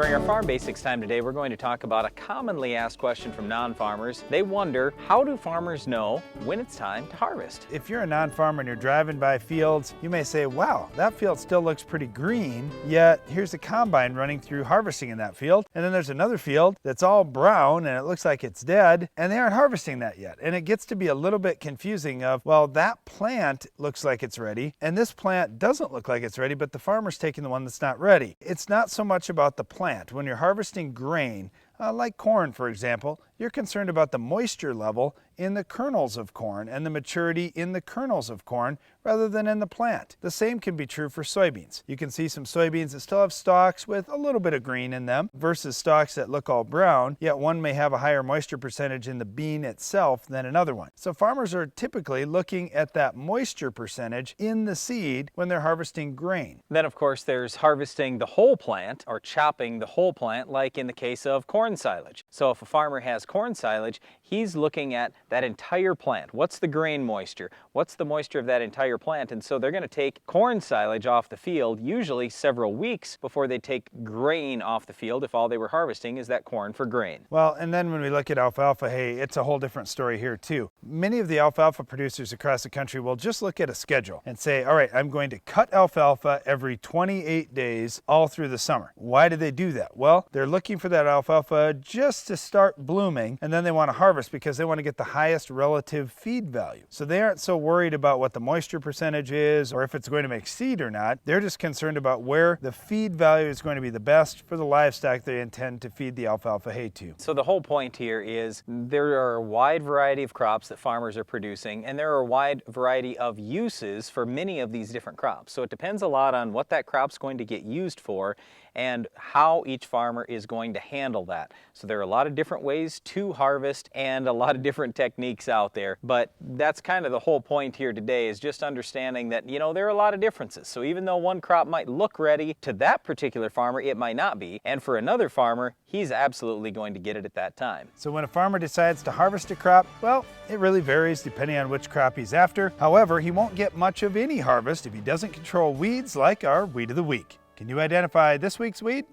During our Farm Basics time today, we're going to talk about a commonly asked question from non-farmers. They wonder, how do farmers know when it's time to harvest? If you're a non-farmer and you're driving by fields, you may say, wow, that field still looks pretty green, yet here's a combine running through harvesting in that field. And then there's another field that's all brown and it looks like it's dead, and they aren't harvesting that yet. And it gets to be a little bit confusing of, well, that plant looks like it's ready, and this plant doesn't look like it's ready, but the farmer's taking the one that's not ready. It's not so much about the plant. When you're harvesting grain, like corn, for example, you're concerned about the moisture level in the kernels of corn and the maturity in the kernels of corn rather than in the plant. The same can be true for soybeans. You can see some soybeans that still have stalks with a little bit of green in them versus stalks that look all brown, yet one may have a higher moisture percentage in the bean itself than another one. So farmers are typically looking at that moisture percentage in the seed when they're harvesting grain. Then, of course, there's harvesting the whole plant or chopping the whole plant, like in the case of corn silage. So if a farmer has corn silage, he's looking at that entire plant. What's the grain moisture? What's the moisture of that entire plant? And so they're going to take corn silage off the field, usually several weeks before they take grain off the field if all they were harvesting is that corn for grain. Well, and then when we look at alfalfa hay, it's a whole different story here too. Many of the alfalfa producers across the country will just look at a schedule and say, all right, I'm going to cut alfalfa every 28 days all through the summer. Why do they do that? Well, they're looking for that alfalfa just to start blooming, and then they want to harvest because they want to get the highest relative feed value. So they aren't so worried about what the moisture percentage is or if it's going to make seed or not. They're just concerned about where the feed value is going to be the best for the livestock they intend to feed the alfalfa hay to. So the whole point here is there are a wide variety of crops that farmers are producing, and there are a wide variety of uses for many of these different crops. So it depends a lot on what that crop's going to get used for and how each farmer is going to handle that. So there are a lot of different ways to harvest and a lot of different techniques out there, but that's kind of the whole point here today, is just understanding that, you know, there are a lot of differences. So even though one crop might look ready to that particular farmer, it might not be, and for another farmer, he's absolutely going to get it at that time. So when a farmer decides to harvest a crop, well, it really varies depending on which crop he's after. However, he won't get much of any harvest if he doesn't control weeds like our Weed of the Week. Can you identify this week's weed?